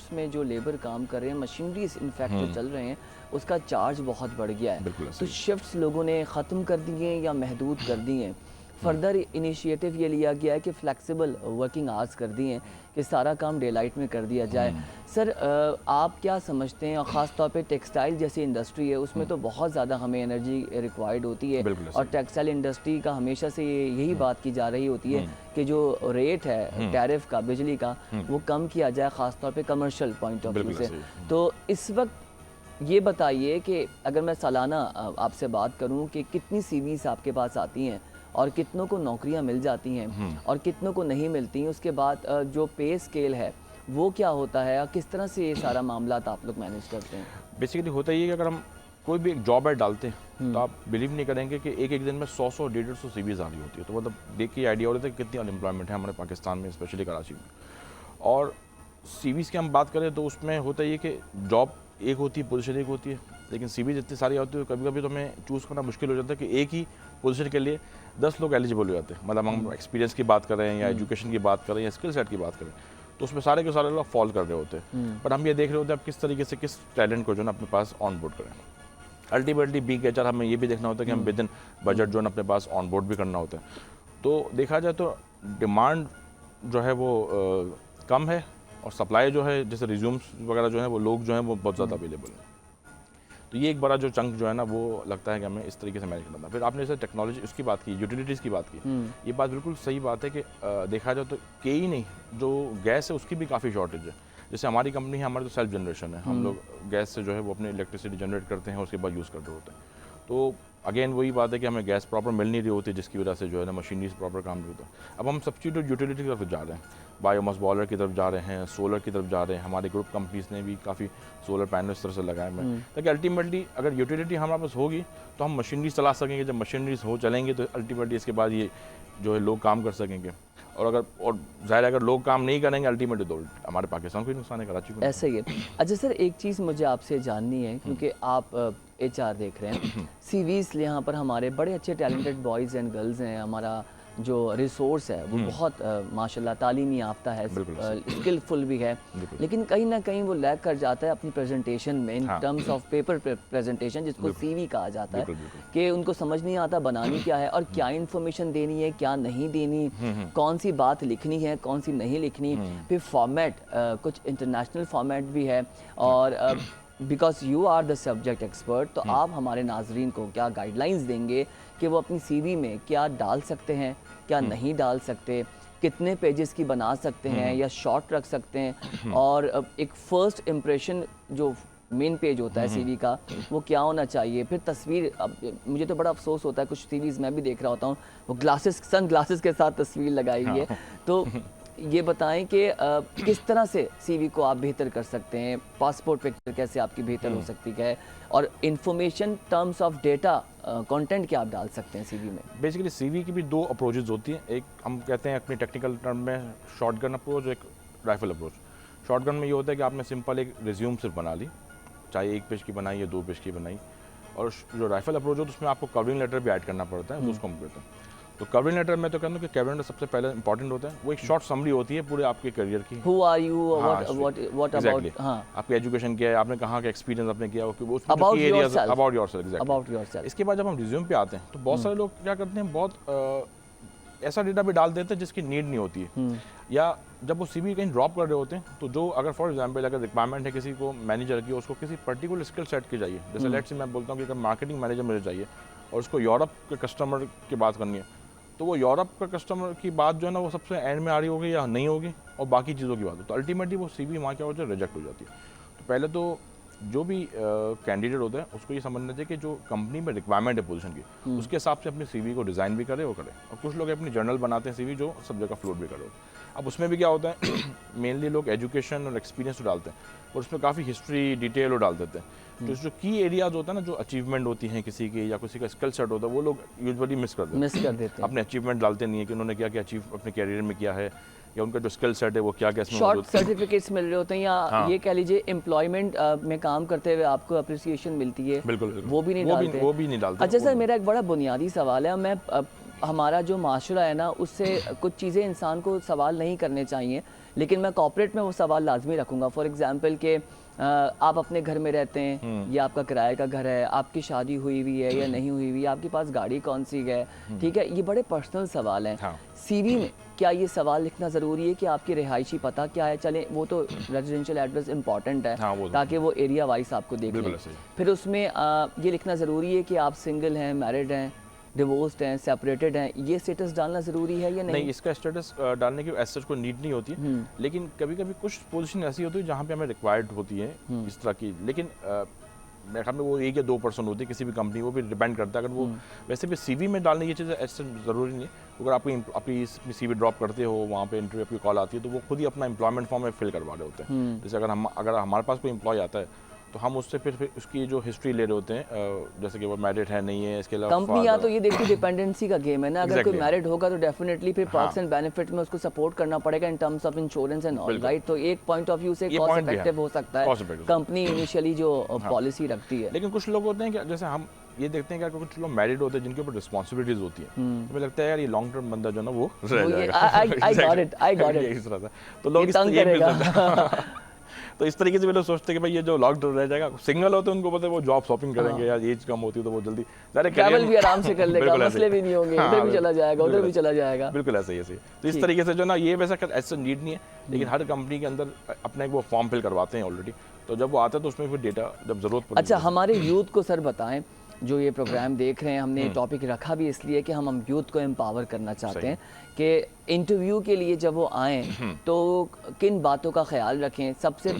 Shifts में जो labour काम कर रहे हैं, मशीनरीज इनफैक्ट जो चल रहे हैं, उसका चार्ज बहुत बढ़ गया है। तो शिफ्ट्स लोगों ने ख़त्म कर दी हैं या महदूद कर दी हैं। फर्दर इनिशिएटिव ये लिया गया है कि फ्लेक्सिबल वर्किंग आवर्स कर दिए हैं कि सारा काम डे लाइट में कर दिया जाए। सर आप क्या समझते हैं, और ख़ास तौर पे टेक्सटाइल जैसी इंडस्ट्री है उसमें तो बहुत ज़्यादा हमें एनर्जी रिक्वायर्ड होती है, और टेक्सटाइल इंडस्ट्री का हमेशा से यही बात की जा रही होती है कि जो रेट है टैरिफ का, बिजली का, वो कम किया जाए, ख़ास तौर पे कमर्शियल पॉइंट ऑफ व्यू से। तो इस वक्त ये बताइए कि अगर मैं सालाना आपसे बात करूं कि कितनी सीवीज आपके पास आती हैं और कितनों को नौकरियां मिल जाती हैं और कितनों को नहीं मिलती, उसके बाद जो पे स्केल है वो क्या होता है, और किस तरह से ये सारा मामला आप लोग मैनेज करते हैं? बेसिकली होता ही है कि अगर हम कोई भी एक जॉब ऐड डालते हैं तो आप बिलीव नहीं करेंगे कि एक एक दिन में 100-100, 150-150 सीवीज आ रही होती है। तो मतलब देख के आइडिया हो रहा था कि कितनी अनएम्प्लॉयमेंट है हमारे पाकिस्तान में, स्पेशली कराची में। और सीवीज़ की हम बात करें तो उसमें होता ही है कि जॉब एक होती है, पोजीशन एक होती है, लेकिन सीवीज इतनी सारी होती है कभी कभी तो हमें चूज़ करना मुश्किल हो जाता है कि एक ही पोजीशन के लिए 10 लोग एलिजिबल हो जाते हैं। मतलब हम एक्सपीरियंस की बात करें या एजुकेशन की बात करें या स्किल सेट की बात करें, तो उसमें सारे के सारे लोग फॉल कर रहे होते हैं। पर हम ये देख रहे होते हैं आप किस तरीके से किस टैलेंट को जो है अपने पास ऑन बोर्ड करें। अल्टीमेटली बिग एचआर हमें ये भी देखना होता है कि हम विद इन बजट जो है अपने पास ऑन बोर्ड भी करना होता है। तो देखा जाए तो डिमांड जो है वो कम है, और सप्लाई जो है जैसे रिज्यूम्स वगैरह जो है वो लोग जो है वो बहुत ज़्यादा अवेलेबल है। तो ये एक बड़ा जो चंक जो है ना वो लगता है कि हमें इस तरीके से मैनेज करना था। फिर आपने जैसे टेक्नोलॉजी उसकी बात की, यूटिलिटीज़ की बात की, ये बात बिल्कुल सही बात है कि देखा जाए तो के ही नहीं, जो गैस है उसकी भी काफ़ी शॉर्टेज है। जैसे हमारी कंपनी है, हमारी तो सेल्फ जनरेशन है, हम लोग गैस से जो है वो अपनी इलेक्ट्रिसिटी जनरेट करते हैं, उसके बाद यूज़ करते होते हैं। तो अगेन वही बात है कि हमें गैस प्रॉपर मिल नहीं रही होती, जिसकी वजह से जो है ना मशीनरीज प्रॉपर काम नहीं होता। अब हम सब्स्टिट्यूट यूटिलिटी की तरफ जा रहे हैं, बायोमास बॉयलर की तरफ जा रहे हैं, सोलर की तरफ जा रहे हैं। हमारे ग्रुप कंपनीज ने भी काफ़ी सोलर पैनल इस तरह से लगाए हुए हैं, ताकि अल्टीमेटली अगर यूटिलिटी हमारे पास होगी तो हम मशीनरीज चला सकेंगे। जब मशीनरीज हो चलेंगे तो अल्टीमेटली इसके बाद ये जो है लोग काम कर सकेंगे। और ज़ाहिर अगर लोग काम नहीं करेंगे अल्टीमेटली तो हमारे पाकिस्तान को ही नुकसान है, कराची को। ऐसे ही है। अच्छा सर, एक चीज़ मुझे आपसे जाननी है, क्योंकि आप एचआर देख रहे हैं, सीवीज यहाँ पर हमारे बड़े अच्छे टैलेंटेड बॉयज़ एंड गर्ल्स हैं, हमारा जो रिसोर्स है वो बहुत माशाल्लाह तालीमी याफ्ता है, स्किलफुल भी है, लेकिन कहीं ना कहीं वो लैग कर जाता है अपनी प्रेजेंटेशन में, in terms of paper presentation, जिसको सीवी कहा जाता है, कि उनको समझ नहीं आता बनानी क्या है और क्या इन्फॉर्मेशन देनी है, क्या नहीं देनी, कौन सी बात लिखनी है, कौन सी नहीं लिखनी। फिर फॉर्मेट, कुछ इंटरनेशनल फॉर्मेट भी है, और because you are the subject expert, तो आप हमारे नाजरीन को क्या गाइडलाइंस देंगे कि वो अपनी सीवी में क्या डाल सकते हैं, क्या नहीं डाल सकते, कितने पेजेस की बना सकते हैं या शॉर्ट रख सकते हैं, और एक फ़र्स्ट इम्प्रेशन जो मेन पेज होता है सीवी का वो क्या होना चाहिए। फिर तस्वीर, अब मुझे तो बड़ा अफसोस होता है, कुछ सीवीज़ मैं भी देख रहा होता हूँ वो सन ग्लासेस के साथ तस्वीर लगाई हुई है। तो ये बताएं कि किस तरह से सीवी को आप बेहतर कर सकते हैं, पासपोर्ट पिक्चर कैसे आपकी बेहतर हो सकती है, और information terms of data content क्या आप डाल सकते हैं सीवी में। बेसिकली सीवी की भी दो अप्रोचेज होती हैं, एक हम कहते हैं अपनी टेक्निकल टर्म में शॉटगन अप्रोच, एक राइफल अप्रोच। शॉटगन में ये होता है कि आपने सिंपल एक रिज्यूम सिर्फ बना ली, चाहे 1 पेज की बनाई या 2 पेज की बनाई, और जो राइफल अप्रोच हो तो उसमें आपको कवरिंग लेटर भी ऐड करना पड़ता है, तो उसको हम कहते हैं। तो कवरिंग लेटर में तो कहता हूँ कि कवरिंग लेटर सबसे पहले इंपॉर्टेंट होता है, वो एक शॉर्ट समरी होती है पूरे आपके करियर की। Who are you? What about? हाँ। आपकी एजुकेशन क्या है, आपने कहाँ का एक्सपीरियंस आपने किया, About yourself. About yourself, exactly About yourself. इसके बाद जब हम रिज्यूम पे आते हैं तो बहुत सारे लोग क्या करते हैं, बहुत ऐसा डेटा भी डाल देते हैं जिसकी नीड नहीं होती है, या जब वो सीवी कहीं ड्रॉप कर रहे होते हैं तो जो अगर फॉर एग्जांपल अगर रिक्वायरमेंट है किसी को मैनेजर की, उसको किसी पर्टिकुलर स्किल सेट की चाहिए, जैसे लेट्स से मैं बोलता हूँ कि अगर मार्केटिंग मैनेजर मुझे चाहिए और उसको यूरोप के कस्टमर की बात करनी है, तो वो यूरोप का कस्टमर की बात जो है ना वो सबसे एंड में आ रही होगी या नहीं होगी, और बाकी चीज़ों की बात हो तो अल्टीमेटली वो सीवी वहाँ क्या होता है, रिजेक्ट हो जाती है। तो पहले तो जो भी कैंडिडेट होता है उसको ये समझना चाहिए कि जो कंपनी में रिक्वायरमेंट है पोजीशन की, उसके हिसाब से अपनी सीवी को डिज़ाइन भी करे, वो करे। और कुछ लोग अपनी जर्नल बनाते हैं सीवी जो सब जगह फ्लोट भी करे। अब उसमें भी क्या होता है मेनली लोग एजुकेशन और एक्सपीरियंस डालते हैं, और उसमें काफ़ी हिस्ट्री डिटेल डाल देते हैं। तो जो की एरियाज होता है ना, जो अचीवमेंट होती हैं किसी की या किसी का स्किल सेट होता है, वो लोग यूजुअली मिस कर देते हैं। अपने अचीवमेंट डालते नहीं है कि उन्होंने क्या क्या अचीव अपने कैरियर में किया है, या उनका जो स्किल सेट है वो क्या क्या इसमें शॉर्ट सर्टिफिकेट्स मिल रहे होते हैं, या ये कह लीजिए एम्प्लॉयमेंट में काम करते हुए आपको अप्रिसिएशन मिलती है, बिल्कुल वो भी नहीं डालते। अच्छा सर, मेरा एक बड़ा बुनियादी सवाल है, मैं हमारा जो माशरा है ना उससे कुछ चीज़ें इंसान को सवाल नहीं करने चाहिए, लेकिन मैं कॉर्पोरेट में वो सवाल लाजमी रखूँगा। फॉर एग्जांपल कि आप अपने घर में रहते हैं, या आपका किराए का घर है, आपकी शादी हुई हुई है या नहीं हुई हुई, आपके पास गाड़ी कौन सी है, ठीक है, ये बड़े पर्सनल सवाल हैं। हाँ। सीवी में क्या ये सवाल लिखना ज़रूरी है कि आपकी रिहायशी पता क्या है? चलें, वो तो रेजिडेंशियल एड्रेस इंपॉर्टेंट है, हाँ, वो तो ताकि वो एरिया वाइज आपको देख लें। बिल्कुल सही। फिर उसमें ये लिखना ज़रूरी है कि आप सिंगल हैं, मैरिड हैं, डिवोर्स्ड हैं, सेपरेटेड हैं, ये स्टेटस डालना ज़रूरी है या नहीं? नहीं, इसका स्टेटस डालने की एज सच कोई नीड नहीं होती है, लेकिन कभी कभी कुछ पोजीशन ऐसी होती है जहाँ पे हमें रिक्वायर्ड होती है इस तरह की, लेकिन मेरे ख्याल में वो 1 या 2% होती है किसी भी कंपनी, वो भी डिपेंड करता है। अगर वो वैसे भी सीवी में डालने ये चीज़ ऐसा ज़रूरी नहीं है। अगर आप अपनी सीवी ड्रॉप करते हो, वहाँ पे इंटरव्यू की कॉल आती है, तो वो खुद ही अपना एम्प्लॉयमेंट फॉर्म में फिल करवा रहे होते हैं। जैसे अगर हमारे पास कोई एम्प्लॉय आता है, तो हम उससे फिर उसकी जो हिस्ट्री ले रहे होते हैं, जैसे कि वो मैरिड है नहीं है, इसके अलावा कंपनियां तो ये देखती डिपेंडेंसी का गेम है ना। अगर कोई Exactly. मैरिड होगा तो डेफिनेटली फिर पर्क्स एंड बेनिफिट में उसको सपोर्ट करना पड़ेगा in terms of insurance and all, right. तो एक पॉइंट ऑफ व्यू से ये कॉस्ट point भी है। इफेक्टिव हो सकता Cost है effective। कंपनी इनिशियली जो पॉलिसी रखती है। लेकिन कुछ लोग होते हैं कि जैसे हम ये देखते हैं कि कुछ लोग मैरिड होते हैं जिनके ऊपर रिस्पॉन्सिबिलिटीज होती है, तो मुझे लगता है यार ये लॉन्ग टर्म बंदा जो है ना वो रह जाएगा। आई गॉट इट इस तरह से तो लोग ये इस तंग ये भी करेगा। तो इस तरीके से भी लोग सोचते हैं कि भाई ये जो लॉकडाउन रह जाएगा। सिंगल होते हैं उनको पता है वो जॉब शॉपिंग करेंगे, या एज कम होती है तो वो जल्दी ट्रैवल भी आराम से कर लेगा, बिल्कुल ऐसे मसले ही। भी नहीं होंगे, हाँ, इधर भी चला जाएगा, उधर बिल्कुल भी चला जाएगा। बिल्कुल ऐसा ही ऐसे ही। तो इस तरीके से जो ना ये वैसा ऐसा नीड नहीं है, लेकिन हर कंपनी के अंदर अपना एक वो फॉर्म फिल करवाते हैं ऑलरेडी, तो जब वो आता है तो उसमें फिर डेटा जब जरूरत पड़ती है। अच्छा, हमारे यूथ को सर बताएं, जो ये प्रोग्राम देख रहे हैं, हमने टॉपिक रखा भी इसलिए कि हम यूथ को एम्पावर करना चाहते हैं कि इंटरव्यू के लिए जब वो आएँ तो किन बातों का ख्याल रखें। सबसे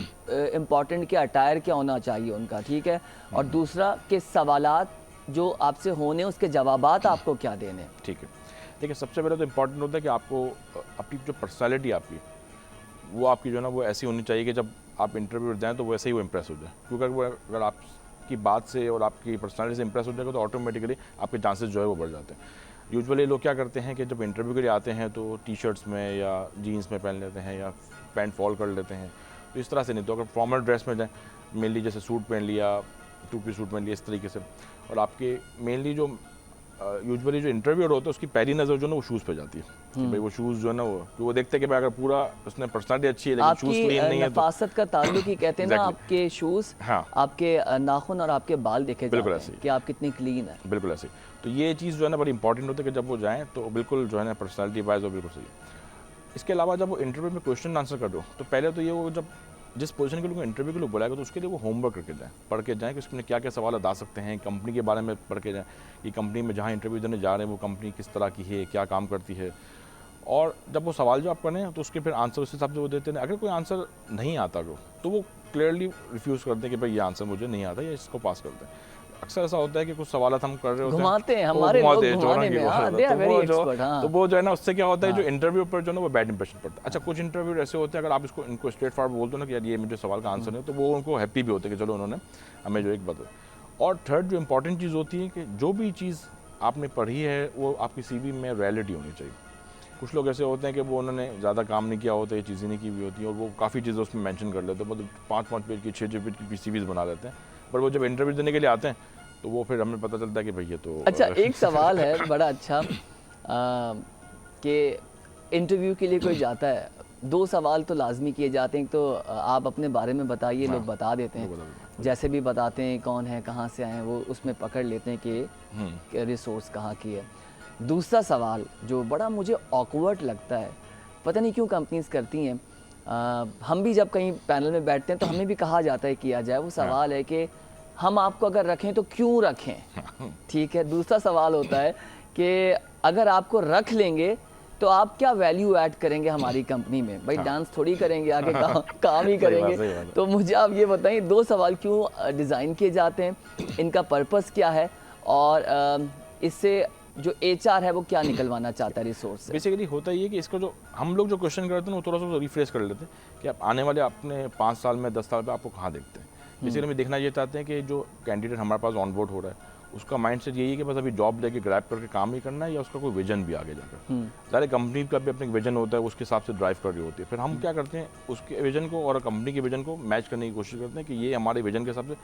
इम्पॉर्टेंट कि अटायर क्या होना चाहिए उनका, ठीक है, और दूसरा कि सवालात जो आपसे होने उसके जवाबात आपको क्या देने। ठीक है, देखिए सबसे पहले तो इम्पॉर्टेंट होता है कि आपको अपनी जो पर्सनैलिटी आपकी वो आपकी जो है ना वो ऐसी होनी चाहिए कि जब आप इंटरव्यू जाएँ तो वैसे ही वो इम्प्रेस हो जाए। क्योंकि अगर आपकी बात से और आपकी पर्सनैलिटी से इम्प्रेस हो जाएगा तो ऑटोमेटिकली आपके चांसेस जो है वो बढ़ जाते हैं। यूजुअली लोग क्या करते हैं कि जब इंटरव्यू के लिए आते हैं तो टी शर्ट्स में या जीन्स में पहन लेते हैं या पैंट फॉल कर लेते हैं, तो इस तरह से नहीं। तो अगर फॉर्मल ड्रेस में जाएँ, मेनली जैसे सूट पहन लिया, 2 पीस सूट पहन लिया, इस तरीके से। और आपके मेनली जो यूजुअली जो इंटरव्यूअर होता है उसकी पहली नज़र जो है ना वो शूज़ पे जाती है कि भाई वो शूज़ जो है ना वो देखते हैं कि भाई अगर पूरा उसने पर्सनालिटी अच्छी है लेकिन शूज़ क्लीन नहीं है तो नफासत का ताल्लुक ही कहते हैं ना, आपके शूज़, हाँ, आपके नाखून और आपके बाल देखे जाते हैं कि आप कितनी क्लीन है। बिल्कुल ऐसे। तो ये चीज़ जो है ना बड़ी इंपॉर्टेंट होती है कि जब वो जाएँ तो बिल्कुल जो है ना पर्सनैलिटी वाइज वो बिल्कुल सही है। इसके अलावा जब वो इंटरव्यू में क्वेश्चन आंसर कर रहे हो तो पहले तो ये वो जब जिस पोजीशन के लिए इंटरव्यू के लिए बुलाएगा तो उसके लिए वो होमवर्क करके जाएँ, पढ़ के जाएँ कि उसमें क्या क्या सवाल आ सकते हैं, कंपनी के बारे में पढ़ के जाएँ कि कंपनी में जहाँ इंटरव्यू देने जा रहे हैं वो कंपनी किस तरह की है, क्या काम करती है। और जब वो सवाल जो आप करें तो उसके फिर आंसर उस हिसाब से वो देते हैं। अगर कोई आंसर नहीं आता तो वो क्लियरली रिफ्यूज़ करते हैं कि भाई ये आंसर मुझे नहीं आता या इसको पास करते हैं। अक्सर ऐसा होता है कि कुछ सवाल हम कर रहे होते हैं, घुमाते हैं हमारे लोग घुमाने में, हाँ, they are very expert, हाँ। तो वो जो है ना उससे क्या होता है जो इंटरव्यू पर जो है ना वो बैड इंप्रेशन पड़ता है। अच्छा, कुछ इंटरव्यू ऐसे होते हैं अगर आप इनको स्ट्रेट फॉरवर्ड बोलते हो ना कि यार ये मुझे सवाल का आंसर नहीं, तो वो उनको हैप्पी भी होते हैं कि चलो उन्होंने हमें जो एक बताया। और थर्ड जो इंपॉर्टेंट चीज़ होती है कि जो भी चीज़ आपने पढ़ी है वो आपकी सीवी में रियलिटी होनी चाहिए। कुछ लोग ऐसे होते हैं कि वो उन्होंने ज़्यादा काम नहीं किया होता, ये चीज़ें नहीं की हुई होती हैं और वो काफ़ी चीज़ें उसमें मेंशन कर लेते हैं, मतलब 5-5 पेज की 6-6 पेज की सीवीज़ बना लेते हैं। पर वो जब इंटरव्यू देने के लिए आते हैं तो वो फिर हमें पता चलता है कि भाई ये तो अच्छा, एक सवाल है बड़ा अच्छा कि इंटरव्यू के लिए कोई जाता है, 2 सवाल तो लाजमी किए जाते हैं। तो आप अपने बारे में बताइए, लोग बता देते हैं, जैसे भी बताते हैं कौन है, कहाँ से आए हैं, वो उसमें पकड़ लेते हैं कि रिसोर्स कहाँ की है। दूसरा सवाल जो बड़ा मुझे ऑकवर्ड लगता है, पता नहीं क्यों कंपनीज करती हैं, हम भी जब कहीं पैनल में बैठते हैं तो हमें भी कहा जाता है किया जाए, वो सवाल है कि हम आपको अगर रखें तो क्यों रखें, ठीक है। दूसरा सवाल होता है कि अगर आपको रख लेंगे तो आप क्या वैल्यू ऐड करेंगे हमारी कंपनी में। भाई डांस थोड़ी करेंगे आगे, काम ही करेंगे। तो मुझे आप ये बताइए 2 सवाल क्यों डिज़ाइन किए जाते हैं, इनका पर्पस क्या है और इससे जो HR है वो क्या निकलवाना चाहता है रिसोर्स से। बेसिकली होता ये कि इसको जो हम लोग जो क्वेश्चन करते हैं वो थोड़ा सा रिफ्रेश कर लेते हैं कि आप आने वाले अपने 5 साल में 10 साल में आपको कहाँ देखते हैं। बेसिकली हम देखना ये चाहते हैं कि जो कैंडिडेट हमारे पास ऑन बोर्ड हो रहा है उसका माइंडसेट यही है कि बस अभी जॉब लेके ग्रैब करके काम ही करना है या उसका कोई विजन भी आगे जाकर। सारे कंपनी का भी अपने विजन होता है, उसके हिसाब से ड्राइव कर रही होती है। फिर हम क्या करते हैं उसके विजन को और कंपनी के विजन को मैच करने की कोशिश करते हैं कि ये हमारे विजन के हिसाब से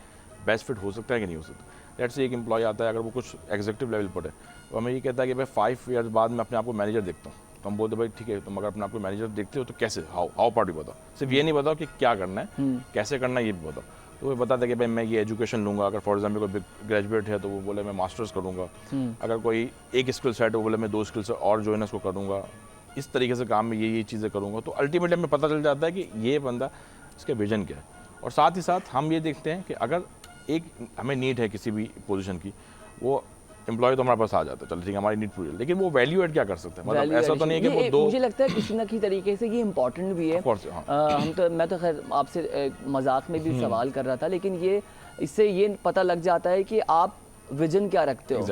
बेस्ट फिट हो सकता है कि नहीं हो सकता। लेट्स से एक एम्प्लॉय आता है, अगर वो कुछ एग्जीक्यूटिव लेवल पर है तो हमें ये कहता है कि भाई 5 ईयर्स बाद मैं अपने आप को मैनेजर देखता हूँ, तो हम बोलते भाई ठीक है, तुम अगर अपने आपको मैनेजर देखते हो तो कैसे, हाउ पार्ट भी बताओ, सिर्फ ये नहीं बताओ कि क्या करना है, कैसे करना है ये भी बताओ। तो वो बताते कि भाई मैं ये एजुकेशन लूँगा, अगर फॉर एग्जाम्पल कोई ग्रेजुएट है तो वो बोले मैं मास्टर्स करूँगा, अगर कोई एक स्किल सेट है वो बोले मैं 2 स्किल से और जो है ना उसको करूँगा, इस तरीके से काम में ये चीज़ें करूँगा। तो अल्टीमेटली हमें पता चल जाता है कि ये बंदा, इसका विजन क्या है। और साथ ही साथ हम ये देखते हैं कि अगर एक हमें नीड है किसी भी पोजीशन की, वो एम्प्लॉय तो हमारे पास आ जाता है, चलो ठीक है हमारी नीड पूरी है, लेकिन वो वैल्यू एड क्या कर सकते हैं, मतलब ऐसा तो नहीं है कि वो दो, मुझे लगता है किसी ना किसी तरीके से ये इम्पोर्टेंट भी है। मैं तो खैर आपसे मजाक में भी सवाल कर रहा था, लेकिन ये इससे ये पता लग जाता है कि आप विजन क्या रखते हो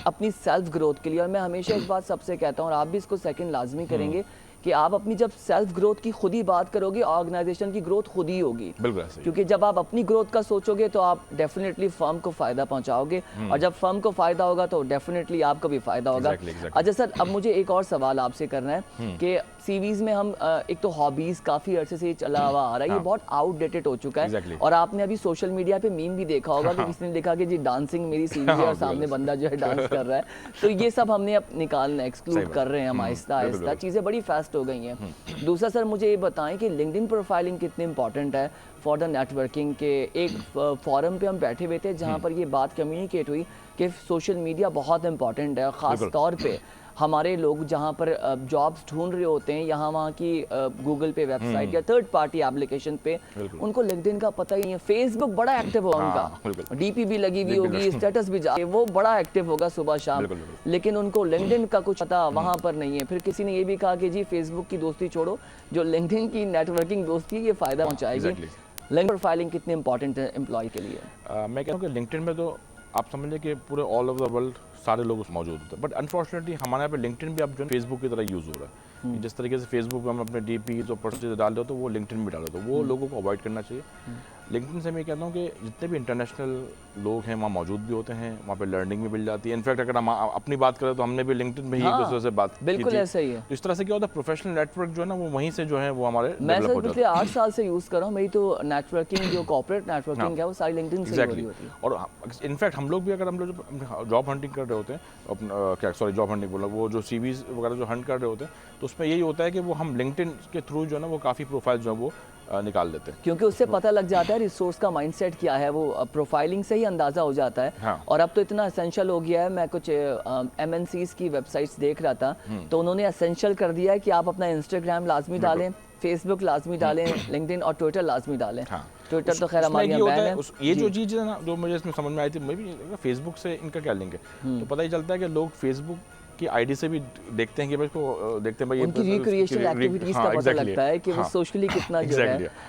अपनी सेल्फ ग्रोथ के लिए। और मैं हमेशा एक बात सबसे कहता हूँ, और आप भी इसको सेकंड लाजमी करेंगे, कि आप अपनी जब सेल्फ ग्रोथ की खुद ही बात करोगे, ऑर्गेनाइजेशन की ग्रोथ खुद ही होगी। क्योंकि जब आप अपनी ग्रोथ का सोचोगे तो आप डेफिनेटली फर्म को फायदा पहुंचाओगे, और जब फर्म को फायदा होगा तो डेफिनेटली आपको भी फायदा होगा। अच्छा सर, अब मुझे एक और सवाल आपसे करना है कि सीवीज में हम एक तो हॉबीज काफी अरसे से चला हुआ आ रहा है, ये बहुत आउटडेटेड हो चुका है। और आपने अभी सोशल मीडिया पे मीम भी देखा होगा कि किसी ने लिखा कि जी डांसिंग मेरी सीवी है और सामने बंदा जो है डांस कर रहा है। तो ये सब हमने अब निकालना, एक्सक्लूड कर रहे हैं हम आहिस्ता आहिस्ता, चीजें बड़ी फास्ट हो गई हैं। दूसरा सर मुझे ये बताएं कि लिंक्डइन प्रोफाइलिंग कितनी इंपॉर्टेंट है फॉर द नेटवर्किंग के। एक फोरम पे हम बैठे हुए थे जहाँ पर ये बात कम्युनिकेट हुई कि सोशल मीडिया बहुत इंपॉर्टेंट है, ख़ास तौर पे हमारे लोग जहाँ पर जॉब्स ढूंढ रहे होते हैं, यहाँ वहाँ की गूगल पे वेबसाइट या थर्ड पार्टी एप्लीकेशन पे, उनको लिंक्डइन का पता ही नहीं है। फेसबुक बड़ा एक्टिव होगा उनका, डीपी भी लगी हुई होगी, स्टेटस भी जाए, वो बड़ा एक्टिव होगा सुबह शाम, लेकिन उनको लिंक्डइन का कुछ पता वहाँ पर नहीं है। फिर किसी ने ये भी कहा कि जी फेसबुक की दोस्ती छोड़ो, जो लिंक्डइन की नेटवर्किंग दोस्ती है ये फ़ायदा पहुँचाएगी। लिंक्डइन प्रोफाइलिंग कितनी इंपॉर्टेंट है एम्प्लॉय के लिए? मैं कहता हूँ कि लिंक्डइन में तो आप समझ कि पूरे ऑल ओवर द वर्ल्ड सारे लोग उसमें मौजूद होते हैं, बट अनफॉर्चुनेटली हमारे यहाँ पे लिंक्डइन भी अब जो है फेसबुक की तरह यूज़ हो रहा है। जिस तरीके से फेसबुक पे हम अपने डीपी तो पर्सनल चीज़ें डाल रहे हो तो वो लिंक्डइन भी डाल रहे हो, तो वो लोगों को अवॉइड करना चाहिए। लिंक्डइन से मैं कहता हूँ कि जितने भी इंटरनेशनल लोग हैं वहाँ मौजूद भी होते हैं, वहाँ पे लर्निंग भी मिल जाती है। इनफैक्ट अगर हम अपनी बात करें तो हमने भी लिंक्डइन में ही एक दूसरे से बात बिल्कुल ऐसा ही है। तो इस तरह से क्या होता है, प्रोफेशनल नेटवर्क जो है ना वो वहीं से जो है वो हमारे मैं सर पिछले 8 साल से यूज़ कर रहा हूँ, मेरी तो नेटवर्किंग जो कॉर्पोरेट नेटवर्किंग है वो सारी लिंक्डइन से हो रही होती है। और इनफैक्ट हम लोग भी अगर हम लोग जॉब हंटिंग कर रहे होते हैं, क्या सॉरी जॉब हंटिंग बोला, वो जो सीवीज वगैरह जो हंट कर रहे होते हैं, तो उसमें यही होता है कि वो हम लिंक्डइन के थ्रू जो है ना वो काफ़ी प्रोफाइल जो है वो निकाल देते हैं, क्योंकि उससे पता लग जाता है रिसोर्स का माइंडसेट क्या है, वो प्रोफाइलिंग से ही अंदाज़ा हो जाता है। हाँ। और अब तो इतना एसेंशियल हो गया है, मैं कुछ MNCs की वेबसाइट्स देख रहा था तो उन्होंने एसेंशियल कर दिया है कि आप अपना इंस्टाग्राम लाजमी डालें, फेसबुक लाजमी डालें, लिंक्डइन और ट्विटर लाजमी डालें। ट्विटर तो खैर हमारे यहाँ बैन है। ये जो चीज़ है ना जो मुझे इसमें समझ में आई थी, मैं भी फेसबुक से इनका क्या लिंक है, तो पता ही चलता है कि लोग फेसबुक की आईडी से भी देखते हैं कि भाई इसको देखते हैं भाई उनकी रिक्रिएशनल एक्टिविटीज का पता लगता है कि वो सोशली कितना जो है